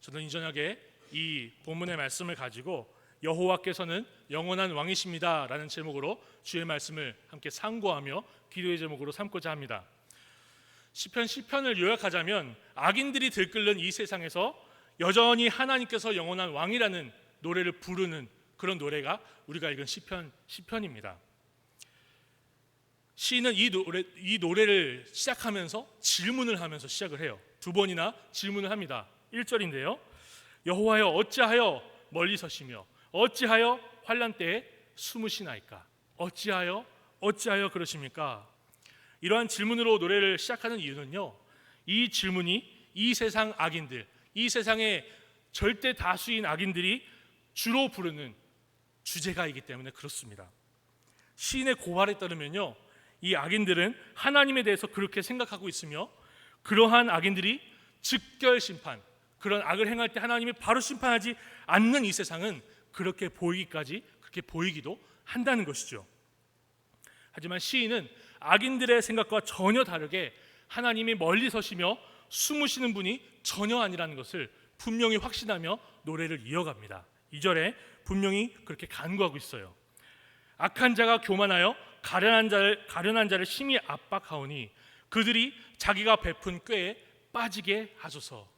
저는 이 저녁에 이 본문의 말씀을 가지고 여호와께서는 영원한 왕이십니다 라는 제목으로 주의 말씀을 함께 상고하며 기도의 제목으로 삼고자 합니다. 시편을 요약하자면 악인들이 들끓는 이 세상에서 여전히 하나님께서 영원한 왕이라는 노래를 부르는 그런 노래가 우리가 읽은 시편입니다. 시인은 이 노래를 시작하면서 질문을 하면서 시작을 해요. 두 번이나 질문을 합니다. 1절인데요. 여호와여 어찌하여 멀리 서시며 어찌하여 환난 때에 숨으시나이까? 어찌하여 그러십니까? 이러한 질문으로 노래를 시작하는 이유는요, 이 질문이 이 세상 악인들, 이 세상의 절대 다수인 악인들이 주로 부르는 주제가이기 때문에 그렇습니다. 시인의 고발에 따르면요, 이 악인들은 하나님에 대해서 그렇게 생각하고 있으며 그러한 악인들이 즉결 심판, 그런 악을 행할 때 하나님이 바로 심판하지 않는 이 세상은 그렇게 보이기도 한다는 것이죠. 하지만 시인은 악인들의 생각과 전혀 다르게 하나님이 멀리 서시며 숨으시는 분이 전혀 아니라는 것을 분명히 확신하며 노래를 이어갑니다. 2절에 분명히 그렇게 간구하고 있어요. 악한 자가 교만하여 가련한 자를 심히 압박하오니 그들이 자기가 베푼 꾀에 빠지게 하소서.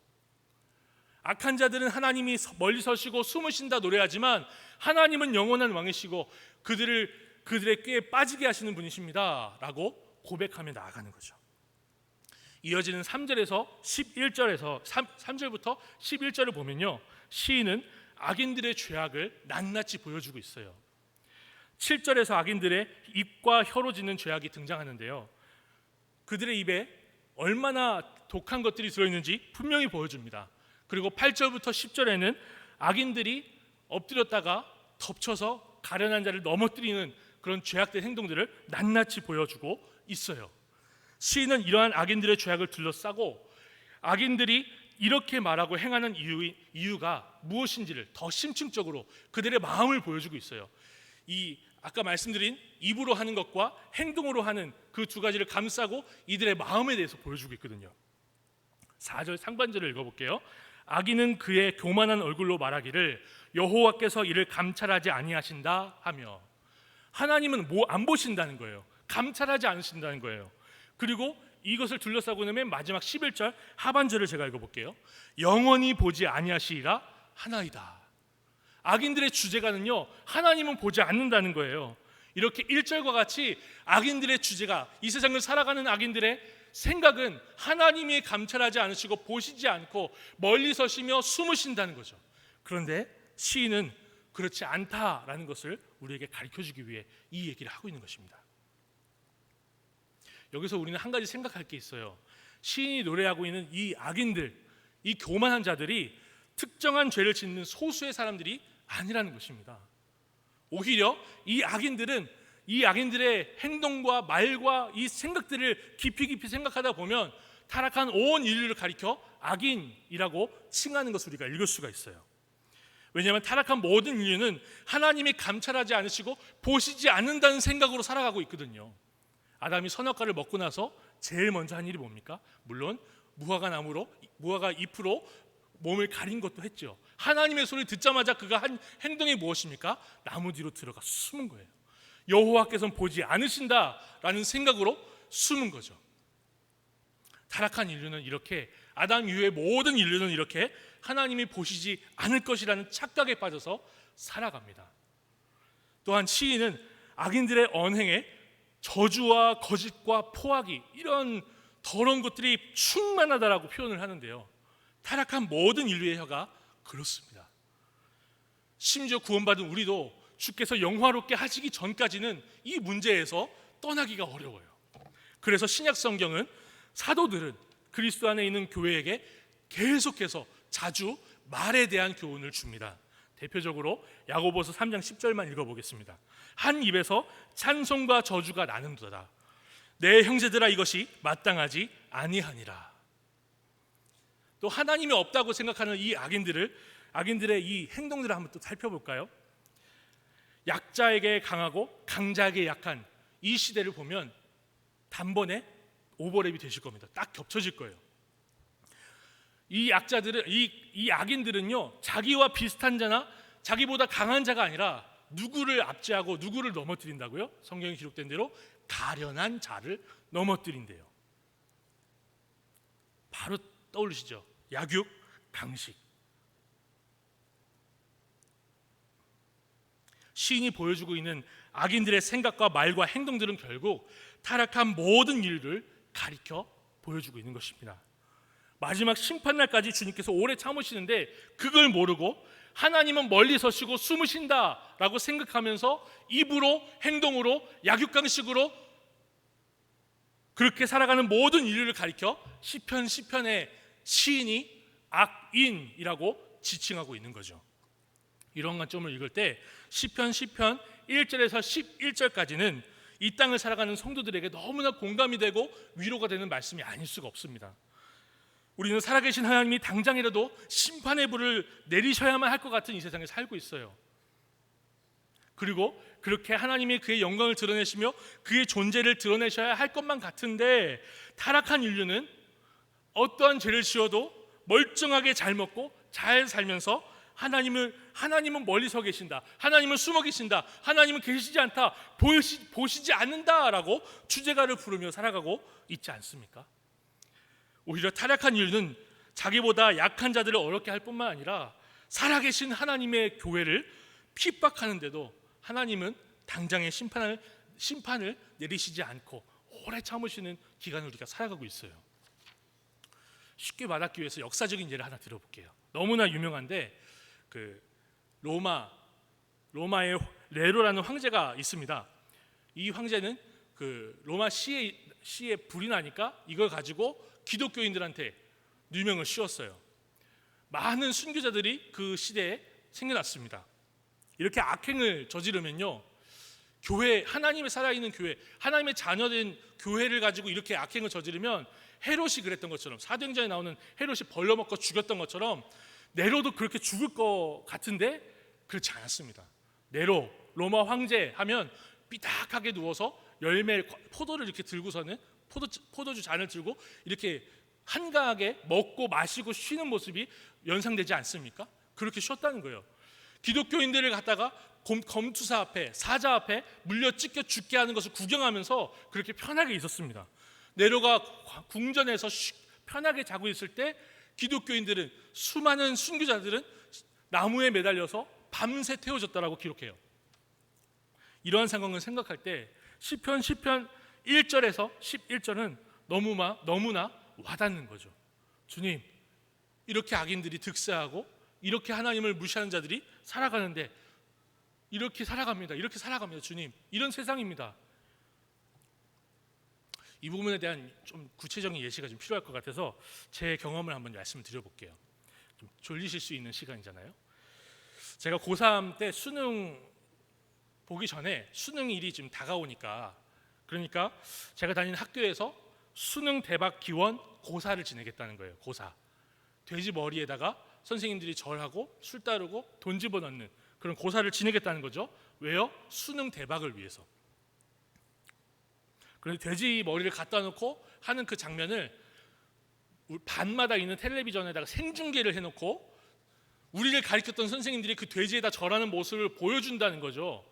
악한 자들은 하나님이 멀리 서시고 숨으신다 노래하지만 하나님은 영원한 왕이시고 그들의 꾀에 빠지게 하시는 분이십니다 라고 고백하며 나아가는 거죠. 이어지는 3절부터 11절을 보면요, 시인은 악인들의 죄악을 낱낱이 보여주고 있어요. 7절에서 악인들의 입과 혀로 짓는 죄악이 등장하는데요, 그들의 입에 얼마나 독한 것들이 들어있는지 분명히 보여줍니다. 그리고 8절부터 10절에는 악인들이 엎드렸다가 덮쳐서 가련한 자를 넘어뜨리는 그런 죄악된 행동들을 낱낱이 보여주고 있어요. 시인은 이러한 악인들의 죄악을 둘러싸고 악인들이 이렇게 말하고 행하는 이유가 무엇인지를 더 심층적으로 그들의 마음을 보여주고 있어요. 이 아까 말씀드린 입으로 하는 것과 행동으로 하는 그 두 가지를 감싸고 이들의 마음에 대해서 보여주고 있거든요. 4절 상반절을 읽어볼게요. 악인은 그의 교만한 얼굴로 말하기를 여호와께서 이를 감찰하지 아니하신다 하며, 하나님은 안 보신다는 거예요. 감찰하지 않으신다는 거예요. 그리고 이것을 둘러싸고 있는 맨 마지막 11절 하반절을 제가 읽어볼게요. 영원히 보지 아니하시리라 하나이다. 악인들의 주제가는요, 하나님은 보지 않는다는 거예요. 이렇게 1절과 같이 악인들의 주제가, 이 세상을 살아가는 악인들의 생각은 하나님이 감찰하지 않으시고 보시지 않고 멀리 서시며 숨으신다는 거죠. 그런데 시인은 그렇지 않다라는 것을 우리에게 가르쳐주기 위해 이 얘기를 하고 있는 것입니다. 여기서 우리는 한 가지 생각할 게 있어요. 시인이 노래하고 있는 이 악인들, 이 교만한 자들이 특정한 죄를 짓는 소수의 사람들이 아니라는 것입니다. 오히려 이 악인들의 행동과 말과 이 생각들을 깊이 생각하다 보면 타락한 온 인류를 가리켜 악인이라고 칭하는 것을 우리가 읽을 수가 있어요. 왜냐하면 타락한 모든 인류는 하나님이 감찰하지 않으시고 보시지 않는다는 생각으로 살아가고 있거든요. 아담이 선악과를 먹고 나서 제일 먼저 한 일이 뭡니까? 물론 무화과 잎으로 몸을 가린 것도 했죠. 하나님의 소리 듣자마자 그가 한 행동이 무엇입니까? 나무 뒤로 들어가 숨은 거예요. 여호와께서는 보지 않으신다라는 생각으로 숨은 거죠. 타락한 인류는 이렇게, 아담 이후의 모든 인류는 이렇게 하나님이 보시지 않을 것이라는 착각에 빠져서 살아갑니다. 또한 시인은 악인들의 언행에 저주와 거짓과 포악이, 이런 더러운 것들이 충만하다라고 표현을 하는데요, 타락한 모든 인류의 혀가 그렇습니다. 심지어 구원받은 우리도 주께서 영화롭게 하시기 전까지는 이 문제에서 떠나기가 어려워요. 그래서 신약 성경은 사도들은 그리스도 안에 있는 교회에게 계속해서 자주 말에 대한 교훈을 줍니다. 대표적으로 야고보서 3장 10절만 읽어보겠습니다. 한 입에서 찬송과 저주가 나는도다. 내 형제들아 이것이 마땅하지 아니하니라. 또 하나님이 없다고 생각하는 이 악인들의 이 행동들을 한번 또 살펴볼까요? 약자에게 강하고 강자에게 약한 이 시대를 보면 단번에 오버랩이 되실 겁니다. 딱 겹쳐질 거예요. 이 약자들은 이 악인들은요, 자기와 비슷한 자나 자기보다 강한 자가 아니라 누구를 압제하고 누구를 넘어뜨린다고요? 성경에 기록된 대로 가련한 자를 넘어뜨린대요. 바로 떠올리시죠? 약육, 강식. 시인이 보여주고 있는 악인들의 생각과 말과 행동들은 결국 타락한 모든 일을 가리켜 보여주고 있는 것입니다. 마지막 심판날까지 주님께서 오래 참으시는데 그걸 모르고 하나님은 멀리 서시고 숨으신다라고 생각하면서 입으로, 행동으로, 약육강식으로 그렇게 살아가는 모든 인류를 가리켜 시편의 시인이 악인이라고 지칭하고 있는 거죠. 이런 관점을 읽을 때 시편 1절에서 11절까지는 이 땅을 살아가는 성도들에게 너무나 공감이 되고 위로가 되는 말씀이 아닐 수가 없습니다. 우리는 살아계신 하나님이 당장이라도 심판의 불을 내리셔야만 할 것 같은 이 세상에 살고 있어요. 그리고 그렇게 하나님이 그의 영광을 드러내시며 그의 존재를 드러내셔야 할 것만 같은데 타락한 인류는 어떠한 죄를 지어도 멀쩡하게 잘 먹고 잘 살면서 하나님은 멀리서 계신다, 하나님은 숨어 계신다, 하나님은 계시지 않다, 보시지 않는다라고 주제가를 부르며 살아가고 있지 않습니까? 오히려 타락한 인류는 자기보다 약한 자들을 어렵게 할 뿐만 아니라 살아계신 하나님의 교회를 핍박하는데도 하나님은 당장의 심판을 내리시지 않고 오래 참으시는 기간을 우리가 살아가고 있어요. 쉽게 말하기 위해서 역사적인 예를 하나 들어볼게요. 너무나 유명한데 로마의 네로라는 황제가 있습니다. 이 황제는 로마 시에 불이 나니까 이걸 가지고 기독교인들한테 누명을 씌웠어요. 많은 순교자들이 그 시대에 생겨났습니다. 이렇게 악행을 저지르면요, 교회, 하나님의 살아있는 교회, 하나님의 자녀된 교회를 가지고 이렇게 악행을 저지르면 헤롯이 그랬던 것처럼, 사도행전에 나오는 헤롯이 벌려먹고 죽였던 것처럼 네로도 그렇게 죽을 것 같은데 그렇지 않았습니다. 네로, 로마 황제 하면 삐딱하게 누워서 포도를 이렇게 들고서는 포도주 잔을 들고 이렇게 한가하게 먹고 마시고 쉬는 모습이 연상되지 않습니까? 그렇게 쉬었다는 거예요. 기독교인들을 갖다가 검투사 앞에, 사자 앞에 물려 찢겨 죽게 하는 것을 구경하면서 그렇게 편하게 있었습니다. 네로가 궁전에서 편하게 자고 있을 때 기독교인들은, 수많은 순교자들은 나무에 매달려서 밤새 태워졌다라고 기록해요. 이러한 상황을 생각할 때 시편 1절에서 11절은 너무나 와닿는 거죠. 주님, 이렇게 악인들이 득세하고 이렇게 하나님을 무시하는 자들이 살아가는데 이렇게 살아갑니다. 주님, 이런 세상입니다. 이 부분에 대한 좀 구체적인 예시가 좀 필요할 것 같아서 제 경험을 한번 말씀을 드려볼게요. 좀 졸리실 수 있는 시간이잖아요. 제가 고3 때 수능 보기 전에 수능일이 지금 다가오니까, 그러니까 제가 다니는 학교에서 수능 대박 기원 고사를 지내겠다는 거예요. 고사. 돼지 머리에다가 선생님들이 절하고 술 따르고 돈 집어넣는 그런 고사를 지내겠다는 거죠. 왜요? 수능 대박을 위해서. 그래서 돼지 머리를 갖다 놓고 하는 그 장면을 밤마다 있는 텔레비전에다가 생중계를 해놓고 우리를 가르쳤던 선생님들이 그 돼지에다 절하는 모습을 보여준다는 거죠.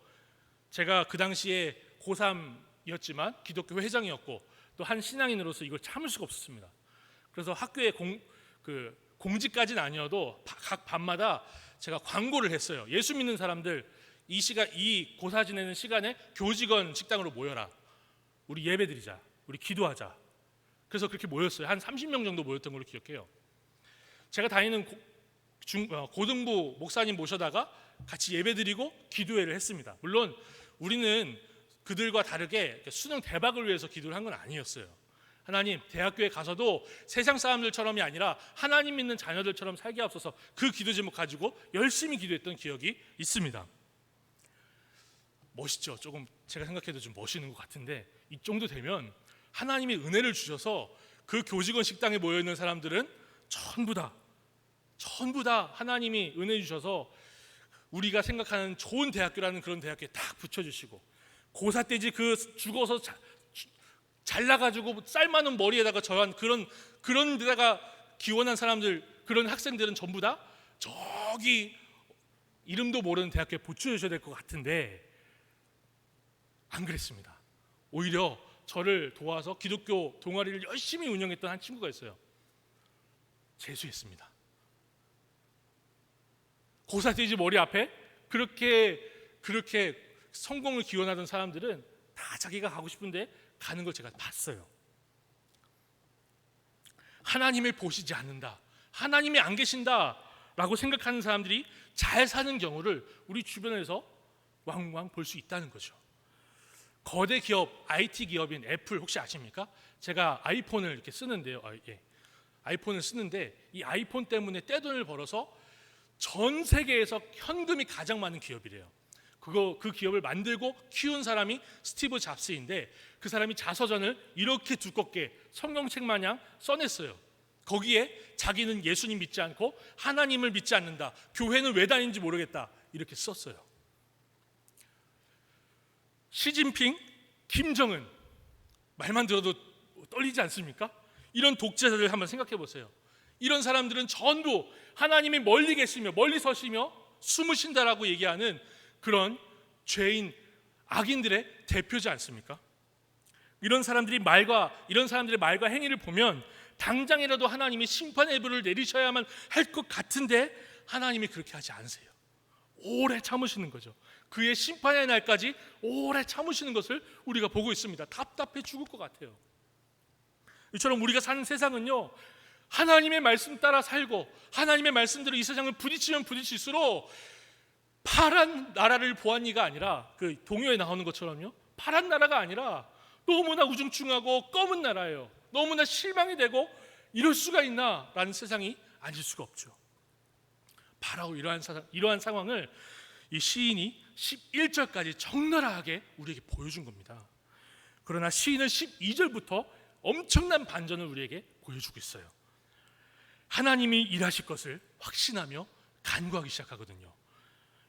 제가 그 당시에 고3이었지만 기독교 회장이었고 또 한 신앙인으로서 이걸 참을 수가 없었습니다. 그래서 학교에 공지까지는 아니어도 각 밤마다 제가 광고를 했어요. 예수 믿는 사람들, 이 고사 지내는 시간에 교직원 식당으로 모여라. 우리 예배드리자. 우리 기도하자. 그래서 그렇게 모였어요. 한 30명 정도 모였던 걸로 기억해요. 제가 다니는 고등부 목사님 모셔다가 같이 예배드리고 기도회를 했습니다. 물론 우리는 그들과 다르게 수능 대박을 위해서 기도를 한 건 아니었어요. 하나님, 대학교에 가서도 세상 사람들처럼이 아니라 하나님 믿는 자녀들처럼 살게 하옵소서, 그 기도 제목 가지고 열심히 기도했던 기억이 있습니다. 멋있죠? 조금 제가 생각해도 좀 멋있는 것 같은데, 이 정도 되면 하나님이 은혜를 주셔서 그 교직원 식당에 모여있는 사람들은 전부 다 하나님이 은혜 주셔서 우리가 생각하는 좋은 대학교라는 그런 대학교에 딱 붙여주시고, 고사 때지 죽어서 잘나가지고 쌀 많은 머리에다가 저한 그런 데다가 기원한 사람들 그런 학생들은 전부 다 저기 이름도 모르는 대학교에 보충해줘야 될 것 같은데 안 그랬습니다. 오히려 저를 도와서 기독교 동아리를 열심히 운영했던 한 친구가 있어요. 재수했습니다. 고사돼지 머리 앞에 그렇게 성공을 기원하던 사람들은 다 자기가 가고 싶은데 가는 걸 제가 봤어요. 하나님을 보시지 않는다, 하나님이 안 계신다라고 생각하는 사람들이 잘 사는 경우를 우리 주변에서 왕왕 볼 수 있다는 거죠. 거대 기업, IT 기업인 애플 혹시 아십니까? 제가 아이폰을 이렇게 쓰는데요. 아이폰을 쓰는데 이 아이폰 때문에 떼돈을 벌어서 전 세계에서 현금이 가장 많은 기업이래요. 그 기업을 만들고 키운 사람이 스티브 잡스인데 그 사람이 자서전을 이렇게 두껍게 성경책 마냥 써냈어요. 거기에 자기는 예수님 믿지 않고 하나님을 믿지 않는다, 교회는 왜 다니는지 모르겠다, 이렇게 썼어요. 시진핑, 김정은, 말만 들어도 떨리지 않습니까? 이런 독재자들 한번 생각해 보세요. 이런 사람들은 전부 하나님이 멀리 계시며 멀리 서시며 숨으신다라고 얘기하는 그런 죄인, 악인들의 대표지 않습니까? 이런 사람들의 말과 행위를 보면 당장이라도 하나님이 심판의 불을 내리셔야만 할 것 같은데 하나님이 그렇게 하지 않으세요. 오래 참으시는 거죠. 그의 심판의 날까지 오래 참으시는 것을 우리가 보고 있습니다. 답답해 죽을 것 같아요. 이처럼 우리가 사는 세상은요, 하나님의 말씀 따라 살고 하나님의 말씀대로 이 세상을 부딪히면 부딪힐수록 파란 나라를 보았니가 아니라, 그 동요에 나오는 것처럼요, 파란 나라가 아니라 너무나 우중충하고 검은 나라예요. 너무나 실망이 되고 이럴 수가 있나 라는 세상이 아닐 수가 없죠. 바로 이러한 상황을 이 시인이 11절까지 적나라하게 우리에게 보여준 겁니다. 그러나 시인은 12절부터 엄청난 반전을 우리에게 보여주고 있어요. 하나님이 일하실 것을 확신하며 간구하기 시작하거든요.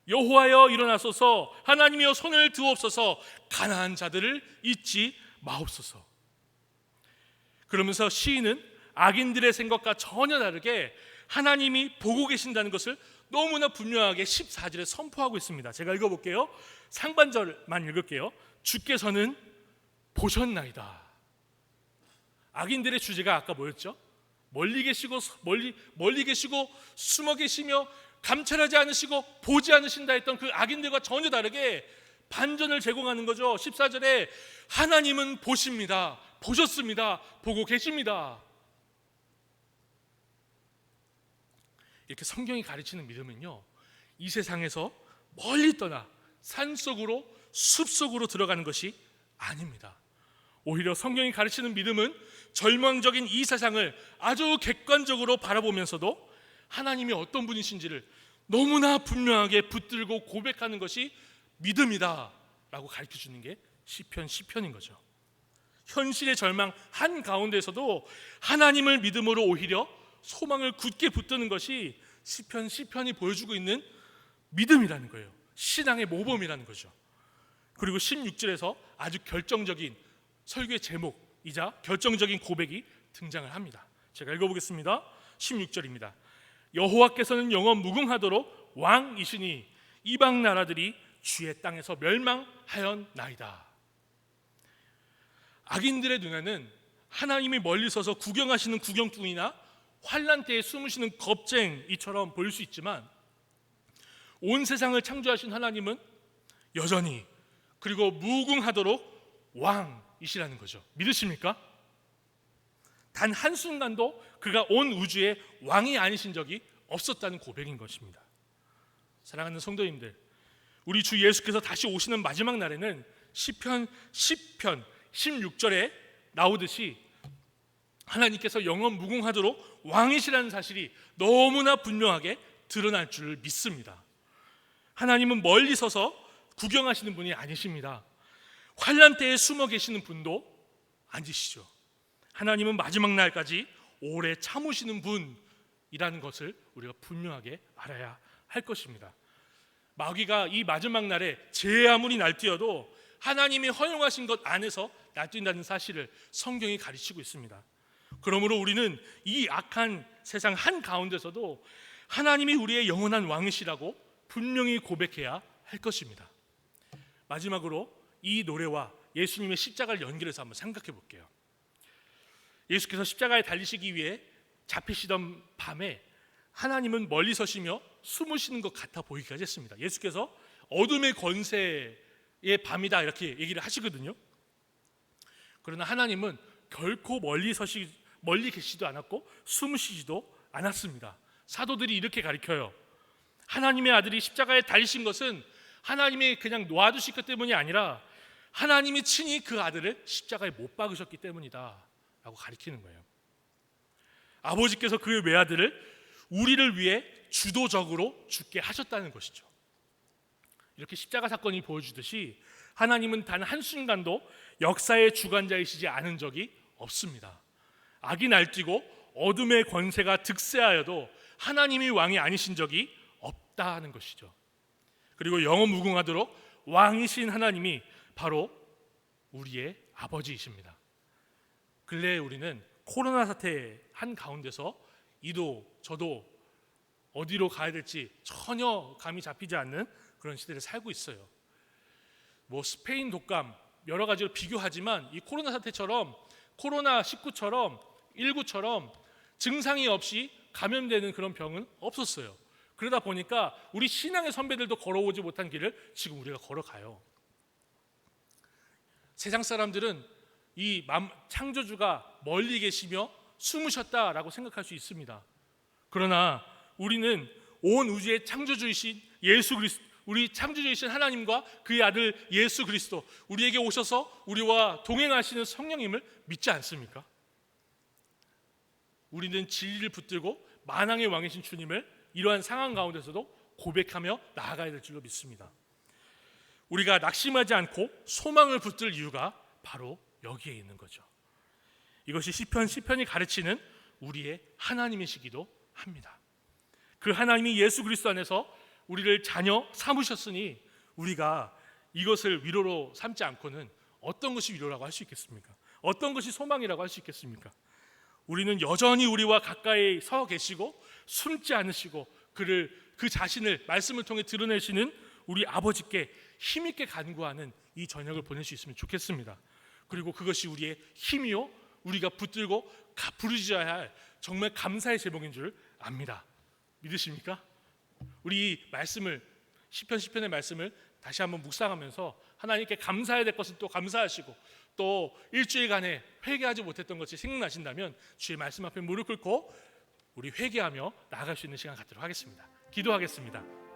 여호와여 일어나소서, 하나님이여 손을 드옵소서, 가난한 자들을 잊지 마옵소서. 그러면서 시인은 악인들의 생각과 전혀 다르게 하나님이 보고 계신다는 것을 너무나 분명하게 14절에 선포하고 있습니다. 제가 읽어볼게요. 상반절만 읽을게요. 주께서는 보셨나이다. 악인들의 주제가 아까 뭐였죠? 멀리 계시고 숨어 계시며 감찰하지 않으시고 보지 않으신다 했던 그 악인들과 전혀 다르게 반전을 제공하는 거죠. 14절에 하나님은 보십니다. 보셨습니다. 보고 계십니다. 이렇게 성경이 가르치는 믿음은요, 이 세상에서 멀리 떠나 산속으로 숲속으로 들어가는 것이 아닙니다. 오히려 성경이 가르치는 믿음은 절망적인 이 세상을 아주 객관적으로 바라보면서도 하나님이 어떤 분이신지를 너무나 분명하게 붙들고 고백하는 것이 믿음이다 라고 가르쳐주는 게 시편인 거죠. 현실의 절망 한가운데서도 하나님을 믿음으로 오히려 소망을 굳게 붙드는 것이 시편이 보여주고 있는 믿음이라는 거예요. 신앙의 모범이라는 거죠. 그리고 16절에서 아주 결정적인 설교의 제목이자 결정적인 고백이 등장을 합니다. 제가 읽어보겠습니다. 16절입니다. 여호와께서는 영원 무궁하도록 왕이시니 이방 나라들이 주의 땅에서 멸망하였나이다. 악인들의 눈에는 하나님이 멀리 서서 구경하시는 구경꾼이나 환난 때에 숨으시는 겁쟁이처럼 보일 수 있지만 온 세상을 창조하신 하나님은 여전히 그리고 무궁하도록 왕이시라는 거죠. 믿으십니까? 단 한순간도 그가 온 우주의 왕이 아니신 적이 없었다는 고백인 것입니다. 사랑하는 성도님들, 우리 주 예수께서 다시 오시는 마지막 날에는 시편 16절에 나오듯이 하나님께서 영원 무궁하도록 왕이시라는 사실이 너무나 분명하게 드러날 줄 믿습니다. 하나님은 멀리 서서 구경하시는 분이 아니십니다. 환난 때에 숨어 계시는 분도 아니시죠. 하나님은 마지막 날까지 오래 참으시는 분이라는 것을 우리가 분명하게 알아야 할 것입니다. 마귀가 이 마지막 날에 제 아무리 날뛰어도 하나님이 허용하신 것 안에서 날뛴다는 사실을 성경이 가르치고 있습니다. 그러므로 우리는 이 악한 세상 한 가운데서도 하나님이 우리의 영원한 왕이시라고 분명히 고백해야 할 것입니다. 마지막으로 이 노래와 예수님의 십자가를 연결해서 한번 생각해 볼게요. 예수께서 십자가에 달리시기 위해 잡히시던 밤에 하나님은 멀리 서시며 숨으시는 것 같아 보이기까지 했습니다. 예수께서 어둠의 권세의 밤이다 이렇게 얘기를 하시거든요. 그러나 하나님은 결코 멀리 계시지도 않았고 숨으시지도 않았습니다. 사도들이 이렇게 가르쳐요. 하나님의 아들이 십자가에 달리신 것은 하나님이 그냥 놓아두실 것 때문이 아니라 하나님이 친히 그 아들을 십자가에 못 박으셨기 때문이다 라고 가르치는 거예요. 아버지께서 그의 외아들을 우리를 위해 주도적으로 죽게 하셨다는 것이죠. 이렇게 십자가 사건이 보여주듯이 하나님은 단 한순간도 역사의 주관자이시지 않은 적이 없습니다. 악이 날뛰고 어둠의 권세가 득세하여도 하나님이 왕이 아니신 적이 없다는 것이죠. 그리고 영원무궁하도록 왕이신 하나님이 바로 우리의 아버지이십니다. 근래에 우리는 코로나 사태 한가운데서 이도 저도 어디로 가야 될지 전혀 감이 잡히지 않는 그런 시대를 살고 있어요. 스페인 독감 여러 가지로 비교하지만 이 코로나 사태처럼 코로나19처럼 19처럼 증상이 없이 감염되는 그런 병은 없었어요. 그러다 보니까 우리 신앙의 선배들도 걸어오지 못한 길을 지금 우리가 걸어가요. 세상 사람들은 이 창조주가 멀리 계시며 숨으셨다라고 생각할 수 있습니다. 그러나 우리는 온 우주의 창조주이신 예수 그리스도, 우리 창조주이신 하나님과 그의 아들 예수 그리스도, 우리에게 오셔서 우리와 동행하시는 성령님을 믿지 않습니까? 우리는 진리를 붙들고 만왕의 왕이신 주님을 이러한 상황 가운데서도 고백하며 나아가야 될 줄로 믿습니다. 우리가 낙심하지 않고 소망을 붙들 이유가 바로 여기에 있는 거죠. 이것이 시편이 가르치는 우리의 하나님이시기도 합니다. 그 하나님이 예수 그리스도 안에서 우리를 자녀 삼으셨으니 우리가 이것을 위로로 삼지 않고는 어떤 것이 위로라고 할 수 있겠습니까? 어떤 것이 소망이라고 할 수 있겠습니까? 우리는 여전히 우리와 가까이 서 계시고 숨지 않으시고 그 자신을 말씀을 통해 드러내시는 우리 아버지께 힘있게 간구하는 이 저녁을 보낼 수 있으면 좋겠습니다. 그리고 그것이 우리의 힘이요 우리가 붙들고 부르짖어야 할 정말 감사의 제목인 줄 압니다. 믿으십니까? 우리 이 말씀을 시편의 말씀을 다시 한번 묵상하면서 하나님께 감사해야 될 것은 또 감사하시고 또 일주일간에 회개하지 못했던 것이 생각나신다면 주의 말씀 앞에 무릎 꿇고 우리 회개하며 나아갈 수 있는 시간 갖도록 하겠습니다. 기도하겠습니다.